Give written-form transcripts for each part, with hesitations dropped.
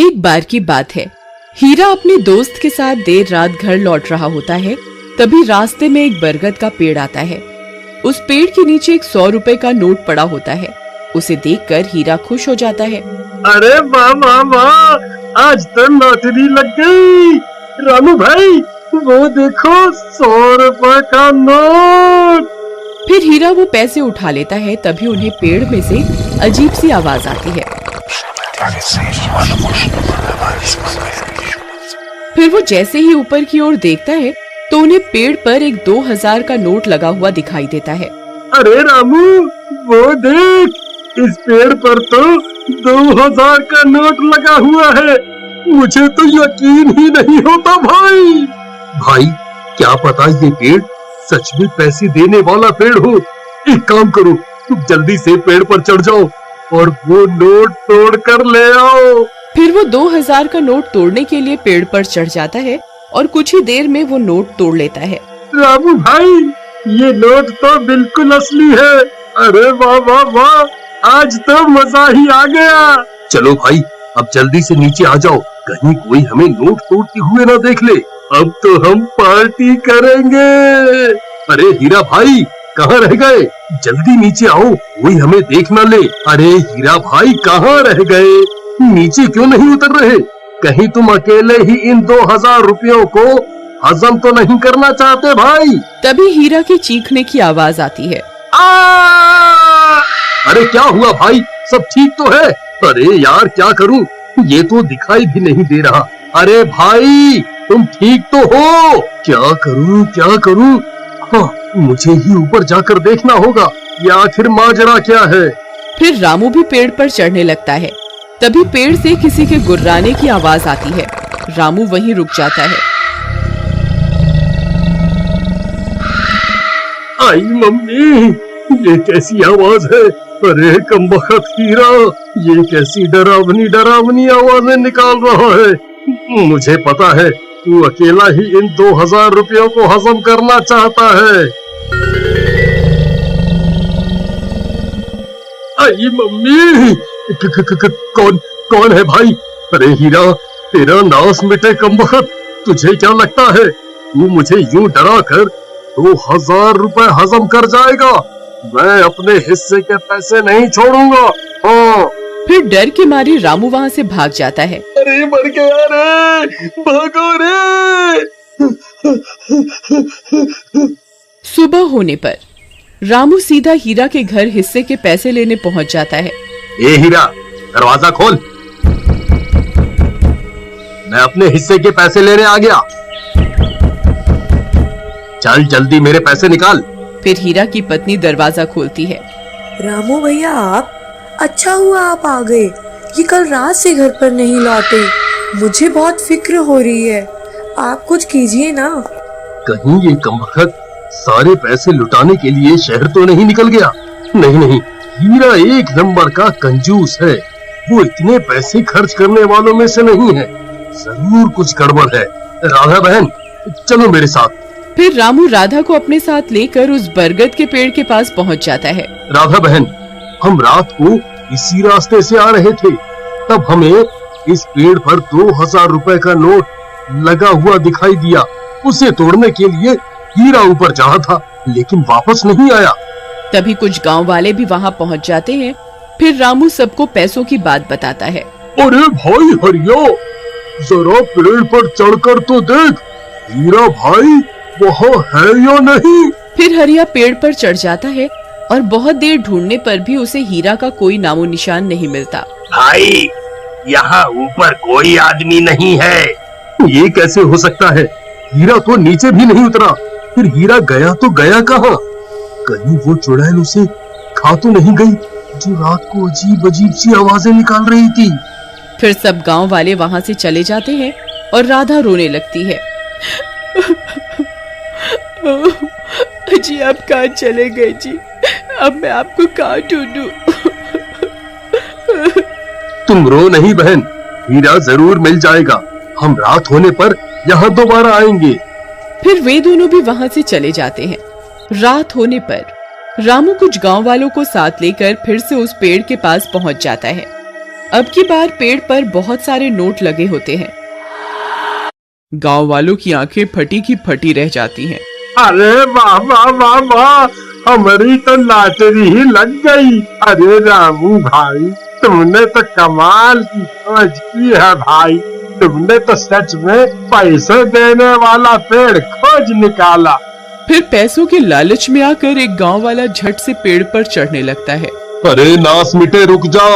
एक बार की बात है, हीरा अपने दोस्त के साथ देर रात घर लौट रहा होता है। तभी रास्ते में एक बरगद का पेड़ आता है। उस पेड़ के नीचे एक 100 रुपए का नोट पड़ा होता है। उसे देखकर हीरा खुश हो जाता है। अरे वाह वाह वाह, आज तो लॉटरी लग गई। रामू भाई वो देखो 100 रुपए का नोट। फिर हीरा वो पैसे उठा लेता है। तभी उन्हें पेड़ में से अजीब सी आवाज आती है। फिर वो जैसे ही ऊपर की ओर देखता है तो उन्हें पेड़ पर एक 2000 का नोट लगा हुआ दिखाई देता है। अरे रामू वो देख, इस पेड़ पर तो 2000 का नोट लगा हुआ है। मुझे तो यकीन ही नहीं होता भाई। भाई क्या पता ये पेड़ सच में पैसे देने वाला पेड़ हो। एक काम करो, तुम जल्दी से पेड़ पर चढ़ जाओ और वो नोट तोड़ कर ले आओ। फिर वो 2000 का नोट तोड़ने के लिए पेड़ पर चढ़ जाता है और कुछ ही देर में वो नोट तोड़ लेता है। रामू भाई ये नोट तो बिल्कुल असली है। अरे वाह वाह वाह, आज तो मजा ही आ गया। चलो भाई अब जल्दी से नीचे आ जाओ, कहीं कोई हमें नोट तोड़ते हुए ना देख ले। अब तो हम पार्टी करेंगे। अरे हीरा भाई कहाँ रह गए? जल्दी नीचे आओ, कोई हमें देख ना ले। अरे हीरा भाई कहाँ रह गए? नीचे क्यों नहीं उतर रहे? कहीं तुम अकेले ही इन 2000 रुपयों को हजम तो नहीं करना चाहते भाई? तभी हीरा के चीखने की आवाज आती है। अरे क्या हुआ भाई, सब ठीक तो है? अरे यार क्या करूं, ये तो दिखाई भी नहीं दे रहा। अरे भाई तुम ठीक तो हो? क्या करूं? हाँ, मुझे ही ऊपर जाकर देखना होगा ये आखिर माजरा क्या है। फिर रामू भी पेड़ पर चढ़ने लगता है। तभी पेड़ से किसी के गुर्राने की आवाज आती है। रामू वहीं रुक जाता है। आई मम्मी, ये कैसी आवाज है? अरे कमबख्त हीरा, ये कैसी डरावनी आवाजें निकाल रहा है। मुझे पता है तू अकेला ही इन 2000 रुपयों को हजम करना चाहता है। आई मम्मी, कौन है भाई? अरे हीरा तेरा नाश मिटे कमबख्त, तुझे क्या लगता है तू मुझे यूं डरा कर 2000 रुपए हजम कर जाएगा? मैं अपने हिस्से के पैसे नहीं छोड़ूंगा। हाँ। फिर डर के मारे रामू वहाँ से भाग जाता है। अरे मर गया रे, भागो रे। सुबह होने पर रामू सीधा हीरा के घर हिस्से के पैसे लेने पहुँच जाता है। ए हीरा दरवाजा खोल, मैं अपने हिस्से के पैसे लेने आ गया। चल जल्दी मेरे पैसे निकाल। फिर हीरा की पत्नी दरवाजा खोलती है। रामू भैया आप, अच्छा हुआ आप आ गए। ये कल रात से घर पर नहीं लौटे, मुझे बहुत फिक्र हो रही है। आप कुछ कीजिए ना। कहीं ये कमबख्त सारे पैसे लुटाने के लिए शहर तो नहीं निकल गया? नहीं, हीरा एक नंबर का कंजूस है। वो इतने पैसे खर्च करने वालों में से नहीं है। जरूर कुछ गड़बड़ है। राधा बहन चलो मेरे साथ। फिर रामू राधा को अपने साथ लेकर उस बरगद के पेड़ के पास पहुंच जाता है। राधा बहन, हम रात को इसी रास्ते से आ रहे थे, तब हमें इस पेड़ पर 2000 रुपए का नोट लगा हुआ दिखाई दिया। उसे तोड़ने के लिए हीरा ऊपर चढ़ा था, लेकिन वापस नहीं आया। तभी कुछ गांव वाले भी वहां पहुंच जाते हैं। फिर रामू सबको पैसों की बात बताता है। अरे भाई हरिया, जरा पेड़ पर चढ़कर तो देख, हीरा भाई वहाँ है या नहीं? फिर हरिया पेड़ पर चढ़ जाता है और बहुत देर ढूंढने पर भी उसे हीरा का कोई नामो निशान नहीं मिलता। भाई यहाँ ऊपर कोई आदमी नहीं है। ये कैसे हो सकता है? हीरा तो नीचे भी नहीं उतरा। फिर हीरा गया तो गया कहाँ? कहीं वो चुड़ैल उसे खा तो नहीं गई जो रात को अजीब सी आवाजें निकाल रही थी? फिर सब गांव वाले वहाँ से चले जाते हैं और राधा रोने लगती है। जी आप कहाँ चले गए जी? अब मैं आपको कहाँ ढूंढूं? तुम रो नहीं बहन, हीरा जरूर मिल जाएगा। हम रात होने पर यहाँ दोबारा आएंगे। फिर वे दोनों भी वहाँ से चले जाते हैं। रात होने पर रामू कुछ गांव वालों को साथ लेकर फिर से उस पेड़ के पास पहुँच जाता है। अब की बार पेड़ पर बहुत सारे नोट लगे होते हैं। गांव वालों की आंखें फटी की फटी रह जाती हैं। अरे वाह वाह वाह वाह, हमारी तो लॉटरी ही लग गई। अरे रामू भाई, तुमने तो कमाल की खोज की है भाई। तुमने तो सच में पैसे देने वाला पेड़ खोज निकाला। फिर पैसों के लालच में आकर एक गांव वाला झट से पेड़ पर चढ़ने लगता है। अरे नास मिटे, रुक जा,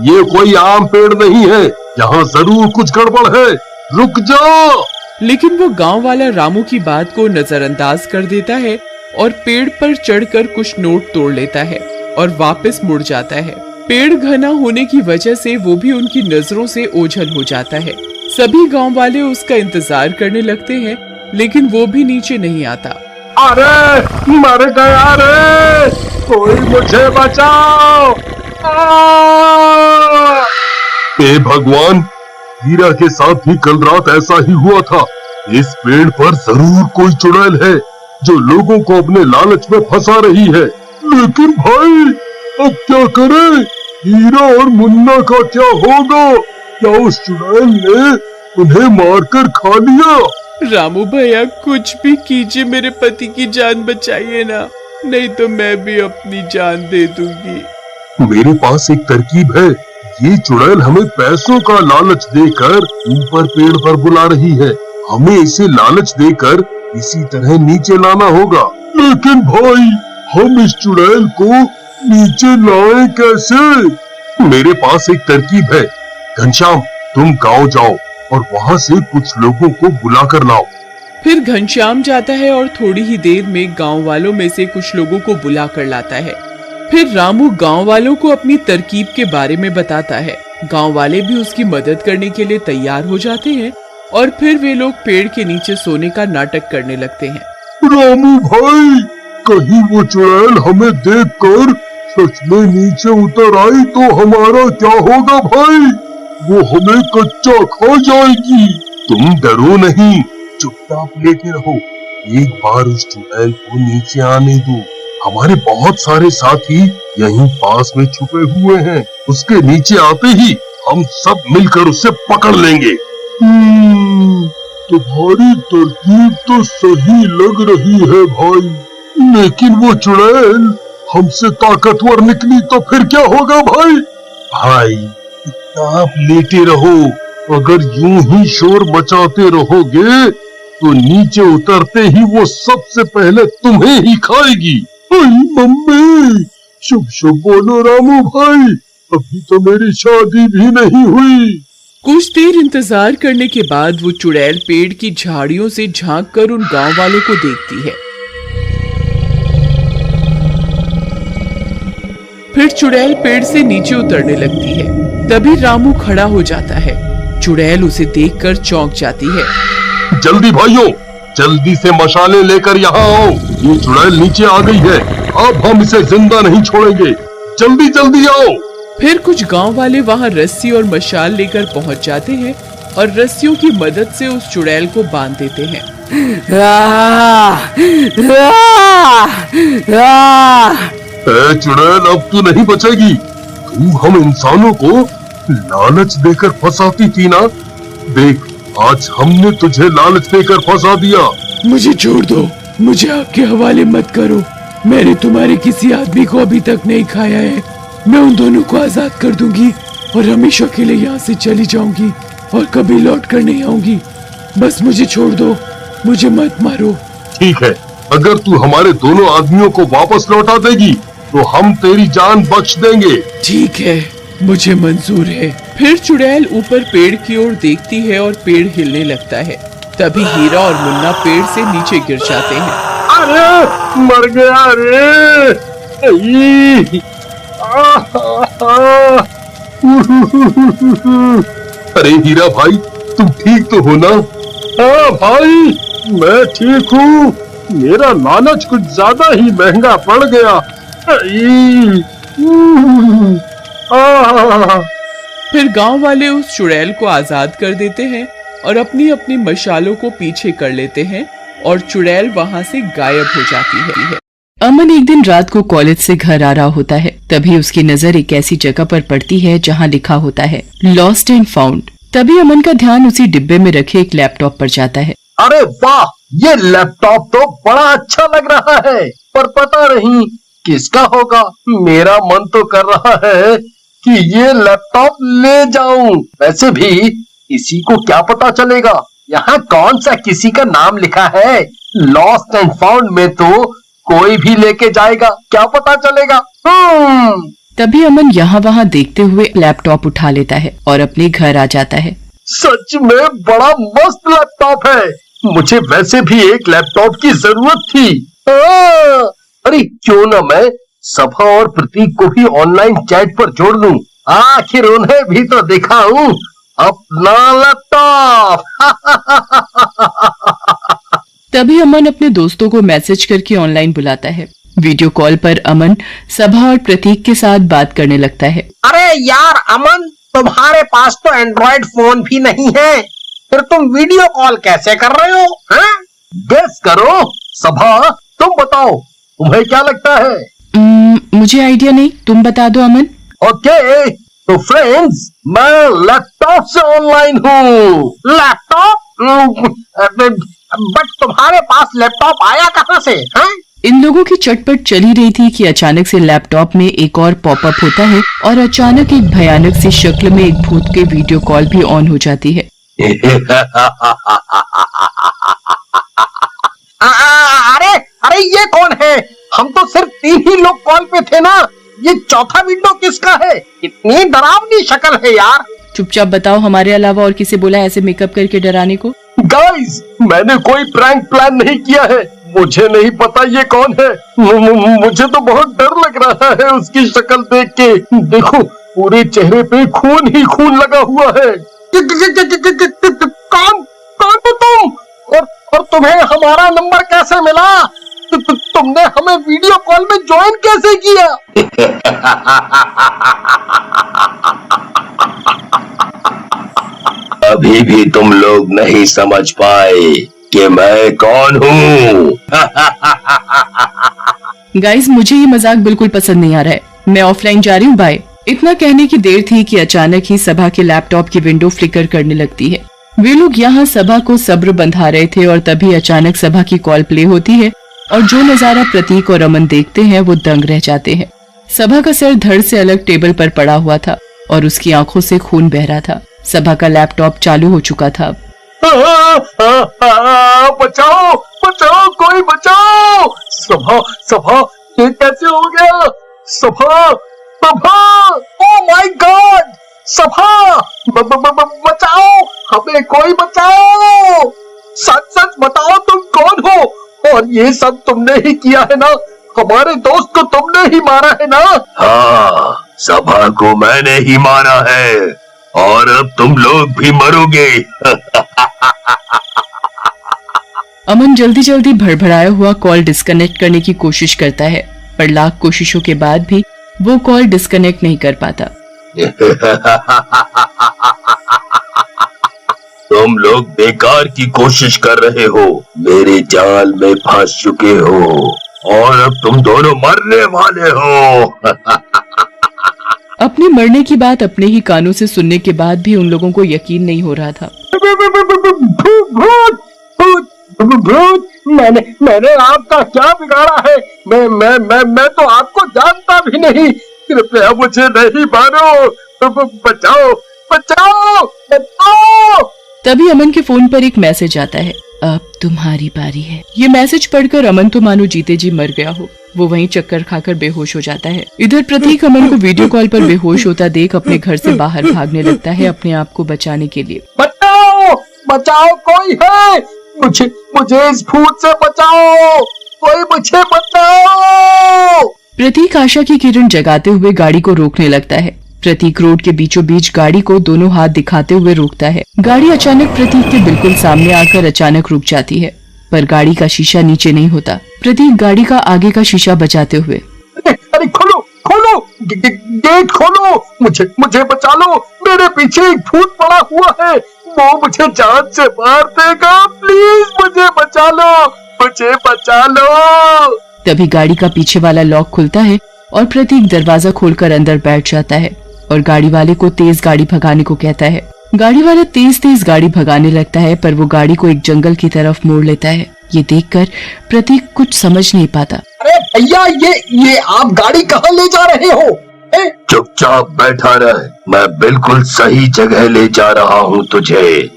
ये कोई आम पेड़ नहीं है, यहाँ जरूर कुछ गड़बड़ है, रुक जा। लेकिन वो गांव वाला रामू की बात को नजरअंदाज कर देता है और पेड़ पर चढ़कर कुछ नोट तोड़ लेता है और वापस मुड़ जाता है। पेड़ घना होने की वजह से वो भी उनकी नजरों से ओझल हो जाता है। सभी गांव वाले उसका इंतजार करने लगते हैं, लेकिन वो भी नीचे नहीं आता। अरे मर गया रे, कोई मुझे बचाओ। हे भगवान, हीरा के साथ भी कल रात ऐसा ही हुआ था। इस पेड़ पर जरूर कोई चुड़ैल है जो लोगों को अपने लालच में फंसा रही है। लेकिन भाई, अब क्या करें? हीरा और मुन्ना का क्या होगा? क्या उस चुड़ैल ने उन्हें मारकर खा लिया? रामू भैया, कुछ भी कीजिए, मेरे पति की जान बचाइए ना, नहीं तो मैं भी अपनी जान दे दूंगी। मेरे पास एक तरकीब है। ये चुड़ैल हमें पैसों का लालच देकर ऊपर पेड़ पर बुला रही है। हमें इसे लालच देकर इसी तरह नीचे लाना होगा। लेकिन भाई, हम इस चुड़ैल को नीचे लाएं कैसे? मेरे पास एक तरकीब है। घनश्याम, तुम गांव जाओ और वहाँ से कुछ लोगों को बुला कर लाओ। फिर घनश्याम जाता है और थोड़ी ही देर में गांव वालों में से कुछ लोगों को बुला कर लाता है। फिर रामू गांव वालों को अपनी तरकीब के बारे में बताता है। गांव वाले भी उसकी मदद करने के लिए तैयार हो जाते हैं और फिर वे लोग पेड़ के नीचे सोने का नाटक करने लगते हैं। रामू भाई, कहीं वो चुड़ैल हमें देखकर सच में नीचे उतर आई तो हमारा क्या होगा भाई? वो हमें कच्चा खा जाएगी। तुम डरो नहीं, चुपचाप लेटे रहो। एक बार उस चुड़ैल को नीचे आने दो। हमारे बहुत सारे साथी यहीं पास में छुपे हुए हैं। उसके नीचे आते ही हम सब मिलकर उसे पकड़ लेंगे। तुम्हारी तरकीब तो सही लग रही है भाई, लेकिन वो चुड़ैल हमसे ताकतवर निकली तो फिर क्या होगा भाई? भाई, आप लेटे रहो। अगर यूं ही शोर मचाते रहोगे तो नीचे उतरते ही वो सबसे पहले तुम्हें ही खाएगी। मम्मी, शुभ शुभ बोलो रामू भाई, अभी तो मेरी शादी भी नहीं हुई। कुछ देर इंतजार करने के बाद वो चुड़ैल पेड़ की झाड़ियों से झांक कर उन गांव वालों को देखती है। फिर चुड़ैल पेड़ से नीचे उतरने लगती है। तभी रामू खड़ा हो जाता है। चुड़ैल उसे देखकर चौंक जाती है। जल्दी भाइयों, जल्दी से मशाले लेकर यहाँ आओ। ये चुड़ैल नीचे आ गई है, अब हम इसे जिंदा नहीं छोड़ेंगे। जल्दी जल्दी आओ। फिर कुछ गांव वाले वहाँ रस्सी और मशाल लेकर पहुँच जाते हैं और रस्सियों की मदद से उस चुड़ैल को बांध देते हैं। चुड़ैल, अब तू नहीं बचेगी। तू हम इंसानों को लालच देकर फंसाती थी ना। देख, आज हमने तुझे लालच देकर फंसा दिया। मुझे छोड़ दो, मुझे आपके हवाले मत करो। मैंने तुम्हारे किसी आदमी को अभी तक नहीं खाया है। मैं उन दोनों को आजाद कर दूंगी और हमेशा के लिए यहाँ से चली जाऊंगी और कभी लौट कर नहीं आऊंगी। बस मुझे छोड़ दो, मुझे मत मारो। ठीक है, अगर तू हमारे दोनों आदमियों को वापस लौटा देगी तो हम तेरी जान बख्श देंगे। ठीक है, मुझे मंजूर है। फिर चुड़ैल ऊपर पेड़ की ओर देखती है और पेड़ हिलने लगता है। तभी हीरा और मुन्ना पेड़ से नीचे गिर जाते हैं। अरे मर गया रे। अरे हीरा भाई, तुम ठीक तो हो ना? हाँ भाई, मैं ठीक हूँ। मेरा लालच कुछ ज्यादा ही महंगा पड़ गया। फिर गांव वाले उस चुड़ैल को आजाद कर देते हैं और अपनी अपनी मशालों को पीछे कर लेते हैं और चुड़ैल वहां से गायब हो जाती है। अमन एक दिन रात को कॉलेज से घर आ रहा होता है। तभी उसकी नजर एक ऐसी जगह पर पड़ती है जहाँ लिखा होता है लॉस्ट एंड फाउंड। तभी अमन का ध्यान उसी डिब्बे में रखे एक लैपटॉप पर जाता है। अरे वाह, ये लैपटॉप तो बड़ा अच्छा लग रहा है, पर पता नहीं किसका होगा। मेरा मन तो कर रहा है कि ये लैपटॉप ले जाऊं। वैसे भी किसी को क्या पता चलेगा, यहाँ कौन सा किसी का नाम लिखा है। लॉस्ट एंड फाउंड में तो कोई भी लेके जाएगा, क्या पता चलेगा। तभी अमन यहाँ वहाँ देखते हुए लैपटॉप उठा लेता है और अपने घर आ जाता है। सच में बड़ा मस्त लैपटॉप है, मुझे वैसे भी एक लैपटॉप की जरूरत थी। अरे क्यों ना मैं सभा और प्रतीक को भी ऑनलाइन चैट पर जोड़ लूं, आखिर उन्हें भी तो दिखाऊं अपना लैपटॉप। तभी अमन अपने दोस्तों को मैसेज करके ऑनलाइन बुलाता है। वीडियो कॉल पर अमन सभा और प्रतीक के साथ बात करने लगता है। अरे यार अमन, तुम्हारे पास तो एंड्रॉइड फोन भी नहीं है, फिर तुम वीडियो कॉल कैसे कर रहे हो? हाँ? गेस करो। सभा, तुम बताओ, तुम्हें क्या लगता है? मुझे आइडिया नहीं, तुम बता दो अमन। ओके, तो फ्रेंड्स, मैं लैपटॉप से ऑनलाइन हूँ। लैपटॉप? बट तुम्हारे पास लैपटॉप आया कहाँ से? हाँ? इन लोगों की चटपट चली रही थी कि अचानक से लैपटॉप में एक और पॉपअप होता है और अचानक एक भयानक सी शक्ल में एक भूत के वीडियो कॉल भी ऑन हो जाती है। अरे अरे ये कौन है? हम तो सिर्फ 3 ही लोग कॉल पे थे ना, ये चौथा विंडो किसका है? इतनी डरावनी शक्ल है यार। चुपचाप बताओ, हमारे अलावा और किसे बोला ऐसे मेकअप करके डराने को? गाइस, मैंने कोई प्रैंक प्लान नहीं किया है, मुझे नहीं पता ये कौन है। मुझे तो बहुत डर लग रहा है उसकी शक्ल देख के। देखो, पूरे चेहरे पे खून ही खून लगा हुआ है। कौन कौन हो तुम? और तुम्हें हमारा नंबर कैसे मिला? तुमने हमें वीडियो कॉल में ज्वाइन कैसे किया? अभी भी तुम लोग नहीं समझ पाए कि मैं कौन हूँ। गाइस, मुझे ये मजाक बिल्कुल पसंद नहीं आ रहा है, मैं ऑफलाइन जा रही हूँ, बाय। इतना कहने की देर थी कि अचानक ही सभा के लैपटॉप की विंडो फ्लिकर करने लगती है। वे लोग यहाँ सभा को सब्र बंधा रहे थे और तभी अचानक सभा की कॉल प्ले होती है और जो नजारा प्रतीक और अमन देखते हैं वो दंग रह जाते हैं। सभा का सर धड़ से अलग टेबल पर पड़ा हुआ था और उसकी आंखों से खून बह रहा था। सभा का लैपटॉप चालू हो चुका था। बचाओ बचाओ, कोई बचाओ। सभा सभा, ये कैसे हो गया? सभा सभा, ओह माय गॉड! सभा, बचाओ, हमें कोई बचाओ। सच सच बताओ, तुम कौन हो? और ये सब तुमने ही किया है ना? हमारे दोस्त को तुमने ही मारा है ना? हाँ, सभा को मैंने ही मारा है और अब तुम लोग भी मरोगे। अमन जल्दी जल्दी भड़बड़ाया हुआ कॉल डिस्कनेक्ट करने की कोशिश करता है, पर लाख कोशिशों के बाद भी वो कॉल डिस्कनेक्ट नहीं कर पाता। तुम लोग बेकार की कोशिश कर रहे हो, मेरे जाल में फंस चुके हो और अब तुम दोनों मरने वाले हो। अपने मरने की बात अपने ही कानों से सुनने के बाद भी उन लोगों को यकीन नहीं हो रहा था। भूत, मैंने आपका क्या बिगाड़ा है? मैं तो आपको जानता भी नहीं। कृपया मुझे नहीं मारो, बचाओ बचाओ बचाओ। तभी अमन के फोन पर एक मैसेज आता है, अब तुम्हारी बारी है। ये मैसेज पढ़कर अमन तो मानो जीते जी मर गया हो। वो वहीं चक्कर खाकर बेहोश हो जाता है। इधर प्रतीक अमन को वीडियो कॉल पर बेहोश होता देख अपने घर से बाहर भागने लगता है अपने आप को बचाने के लिए। बचाओ बचाओ, कोई है? मुझे इस भूत से बचाओ, कोई मुझे बचाओ। प्रतीक आशा की किरण जगाते हुए गाड़ी को रोकने लगता है। प्रतीक रोड के बीचों बीच गाड़ी को दोनों हाथ दिखाते हुए रोकता है। गाड़ी अचानक प्रतीक के बिल्कुल सामने आकर अचानक रुक जाती है, पर गाड़ी का शीशा नीचे नहीं होता। प्रतीक गाड़ी का आगे का शीशा बचाते हुए, अरे खोलो खोलो, गेट खोलो, मुझे बचा लो, मेरे पीछे एक भूत पड़ा हुआ है, वो मुझे जान से मार देगा, प्लीज मुझे बचा लो, मुझे बचा लो। तभी गाड़ी का पीछे वाला लॉक खुलता है और प्रतीक दरवाजा खोलकर अंदर बैठ जाता है और गाड़ी वाले को तेज गाड़ी भगाने को कहता है। गाड़ी वाला तेज तेज गाड़ी भगाने लगता है, पर वो गाड़ी को एक जंगल की तरफ मोड़ लेता है। ये देखकर प्रतीक कुछ समझ नहीं पाता। अरे भैया, ये आप गाड़ी कहाँ ले जा रहे हो? चुपचाप बैठा रह, मैं बिल्कुल सही जगह ले जा रहा हूँ तुझे।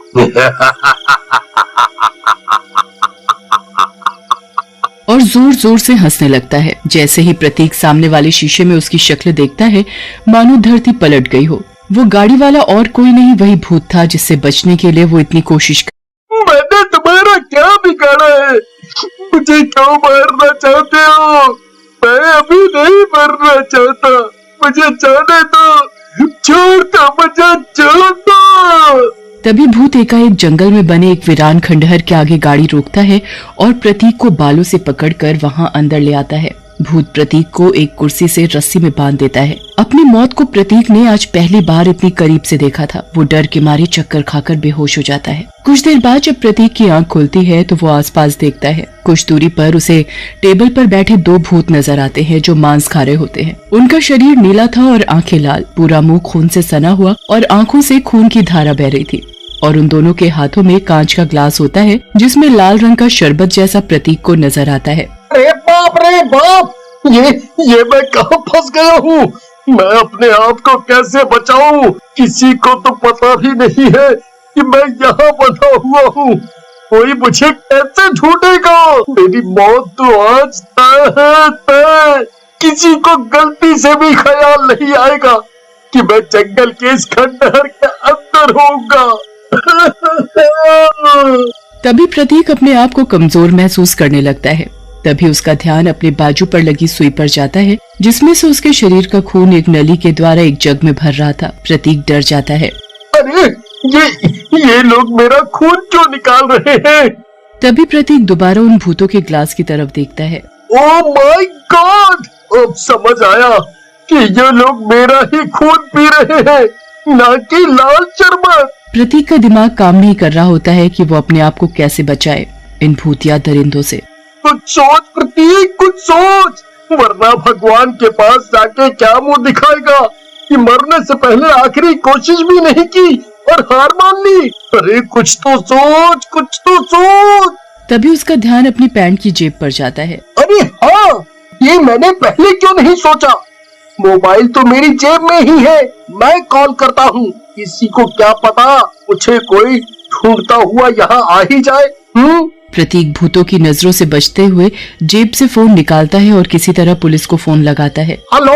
और जोर जोर से हंसने लगता है। जैसे ही प्रतीक सामने वाले शीशे में उसकी शक्ल देखता है, मानो धरती पलट गई हो। वो गाड़ी वाला और कोई नहीं, वही भूत था जिससे बचने के लिए वो इतनी कोशिश मैंने तुम्हारा क्या बिगाड़ा है? मुझे क्यों मारना चाहते हो? मैं अभी नहीं मरना चाहता, मुझे जाने दो, छोड़ दो, मुझे छोड़ दो। तभी भूत एकाएक जंगल में बने एक वीरान खंडहर के आगे गाड़ी रोकता है और प्रतीक को बालों से पकड़कर वहां अंदर ले आता है। भूत प्रतीक को एक कुर्सी से रस्सी में बांध देता है। अपनी मौत को प्रतीक ने आज पहली बार इतनी करीब से देखा था। वो डर के मारे चक्कर खाकर बेहोश हो जाता है। कुछ देर बाद जब प्रतीक की आंख खुलती है तो वो आसपास देखता है। कुछ दूरी पर उसे टेबल पर बैठे दो भूत नजर आते हैं जो मांस खा रहे होते हैं। उनका शरीर नीला था और आंखें लाल, पूरा मुंह खून से सना हुआ और आंखों से खून की धारा बह रही थी। और उन दोनों के हाथों में कांच का ग्लास होता है जिसमें लाल रंग का शरबत जैसा प्रतीक को नजर आता है। अरे बाप रे बाप, ये मैं कहाँ फंस गया हूँ? मैं अपने आप को कैसे बचाऊं? किसी को तो पता भी नहीं है कि मैं यहाँ बना हुआ हूँ। कोई मुझे कैसे ढूंढेगा? मेरी मौत तो आज तय है तय। किसी को गलती से भी ख्याल नहीं आएगा कि मैं जंगल के इस खंडहर के अंदर होऊंगा। तभी प्रतीक अपने आप को कमजोर महसूस करने लगता है। तभी उसका ध्यान अपने बाजू पर लगी सुई पर जाता है जिसमें से उसके शरीर का खून एक नली के द्वारा एक जग में भर रहा था। प्रतीक डर जाता है। अरे ये लोग मेरा खून क्यों निकाल रहे हैं? तभी प्रतीक दोबारा उन भूतों के ग्लास की तरफ देखता है। ओह माय गॉड, अब समझ आया कि ये लोग मेरा ही खून पी रहे हैं, ना कि लाल शरबत। प्रतीक का दिमाग काम नहीं कर रहा होता है कि वो अपने आप को कैसे बचाए इन भूतिया दरिंदों से। कुछ सोच प्रतीक, कुछ सोच, वरना भगवान के पास जाके क्या मुंह दिखाएगा कि मरने से पहले आखिरी कोशिश भी नहीं की और हार मान ली। अरे कुछ तो सोच, कुछ तो सोच। तभी उसका ध्यान अपनी पैंट की जेब पर जाता है। अरे हाँ, ये मैंने पहले क्यों नहीं सोचा? मोबाइल तो मेरी जेब में ही है, मैं कॉल करता हूँ। किसी को क्या पता, मुझे कोई ढूंढता हुआ यहाँ आ ही जाए। प्रतीक भूतों की नजरों से बचते हुए जेब से फोन निकालता है और किसी तरह पुलिस को फोन लगाता है। हेलो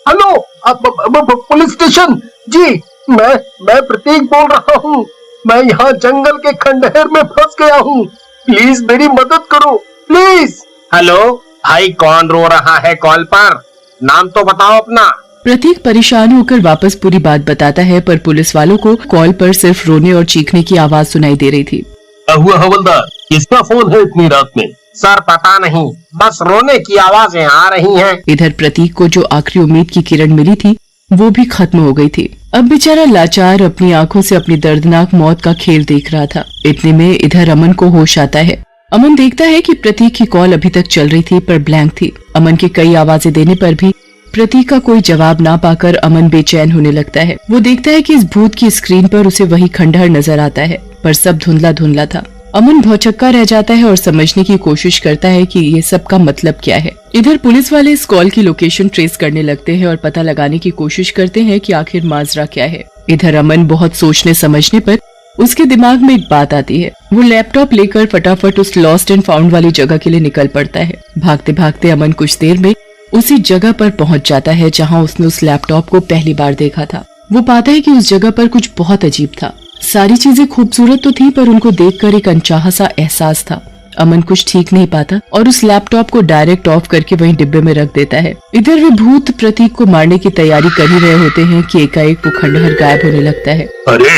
हेलो, पुलिस स्टेशन जी, मैं प्रतीक बोल रहा हूँ। मैं यहाँ जंगल के खंडहर में फंस गया हूँ, प्लीज मेरी मदद करो प्लीज। हेलो भाई, कौन रो रहा है कॉल पर? नाम तो बताओ अपना। प्रतीक परेशान होकर वापस पूरी बात बताता है, पर पुलिस वालों को कॉल पर सिर्फ रोने और चीखने की आवाज सुनाई दे रही थी। हुआ हवलदार, किसका फोन है इतनी रात में? सर पता नहीं, बस रोने की आवाजें आ रही हैं। इधर प्रतीक को जो आखिरी उम्मीद की किरण मिली थी वो भी खत्म हो गई थी। अब बेचारा लाचार अपनी आंखों से अपनी दर्दनाक मौत का खेल देख रहा था। इतने में इधर अमन को होश आता है। अमन देखता है कि प्रतीक की कॉल अभी तक चल रही थी पर ब्लैंक थी। अमन के कई आवाजें देने पर भी प्रतीक का कोई जवाब ना पाकर अमन बेचैन होने लगता है। वो देखता है कि इस भूत की स्क्रीन पर उसे वही खंडहर नजर आता है, पर सब धुंधला धुंधला था। अमन भौचक्का रह जाता है और समझने की कोशिश करता है कि ये सब का मतलब क्या है। इधर पुलिस वाले इस कॉल की लोकेशन ट्रेस करने लगते हैं और पता लगाने की कोशिश करते हैं कि आखिर माजरा क्या है। इधर अमन बहुत सोचने समझने पर उसके दिमाग में एक बात आती है। वो लैपटॉप लेकर फटाफट उस लॉस्ट एंड फाउंड वाली जगह के लिए निकल पड़ता है। भागते भागते अमन कुछ देर में उसी जगह पर पहुंच जाता है जहां उसने उस लैपटॉप को पहली बार देखा था। वो पाता है कि उस जगह पर कुछ बहुत अजीब था। सारी चीजें खूबसूरत तो थी पर उनको देखकर एक अनचाहा सा एहसास था। अमन कुछ ठीक नहीं पाता और उस लैपटॉप को डायरेक्ट ऑफ करके वहीं डिब्बे में रख देता है। इधर वे भूत प्रतीक को मारने की तैयारी कर ही रहे होते हैं कि एकाएक वो खंडहर गायब होने लगता है। अरे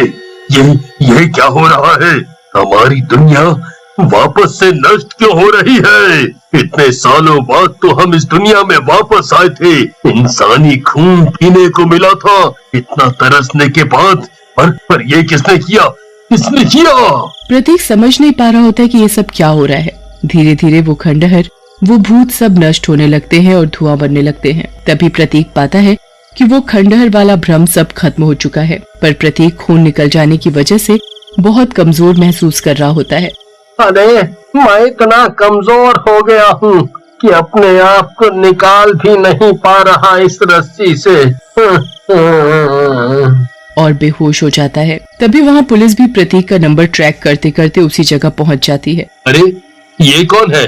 ये क्या हो रहा है? हमारी दुनिया वापस से नष्ट क्यों हो रही है? इतने सालों बाद तो हम इस दुनिया में वापस आए थे, इंसानी खून पीने को मिला था इतना तरसने के बाद, पर ये किसने किया? किसने किया? प्रतीक समझ नहीं पा रहा होता है कि ये सब क्या हो रहा है। धीरे धीरे वो खंडहर वो भूत सब नष्ट होने लगते हैं और धुआं बनने लगते हैं। तभी प्रतीक पाता है कि वो खंडहर वाला भ्रम सब खत्म हो चुका है, पर प्रतीक खून निकल जाने की वजह से बहुत कमजोर महसूस कर रहा होता है। अरे मैं इतना कमजोर हो गया हूँ कि अपने आप को निकाल भी नहीं पा रहा इस रस्सी से। और बेहोश हो जाता है। तभी वहाँ पुलिस भी प्रतीक का नंबर ट्रैक करते करते उसी जगह पहुँच जाती है। अरे ये कौन है?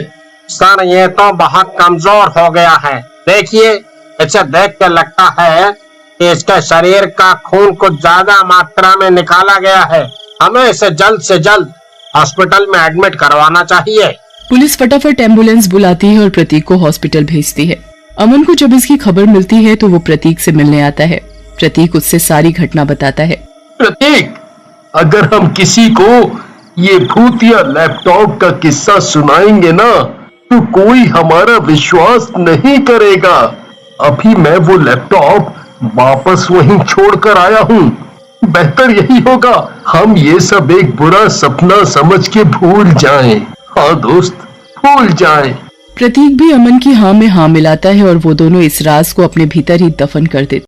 सर ये तो बहुत कमजोर हो गया है। देखिए, इसे देख के लगता है कि इसके शरीर का खून कुछ ज्यादा मात्रा में निकाला गया है। हमें इसे जल्द से जल्द हॉस्पिटल में एडमिट करवाना चाहिए। पुलिस फटाफट एम्बुलेंस बुलाती है और प्रतीक को हॉस्पिटल भेजती है। अमन को जब इसकी खबर मिलती है तो वो प्रतीक से मिलने आता है। प्रतीक उससे सारी घटना बताता है। प्रतीक, अगर हम किसी को ये भूत या लैपटॉप का किस्सा सुनाएंगे ना तो कोई हमारा विश्वास नहीं करेगा। अभी मैं वो लैपटॉप वापस वहीं छोड़कर आया हूँ। बेहतर यही होगा हम ये सब एक बुरा सपना समझ के भूल जाएं। हाँ दोस्त, भूल जाएं। प्रतीक भी अमन की हाँ में हाँ मिलाता है और वो दोनों इस राज को अपने भीतर ही दफन कर देते।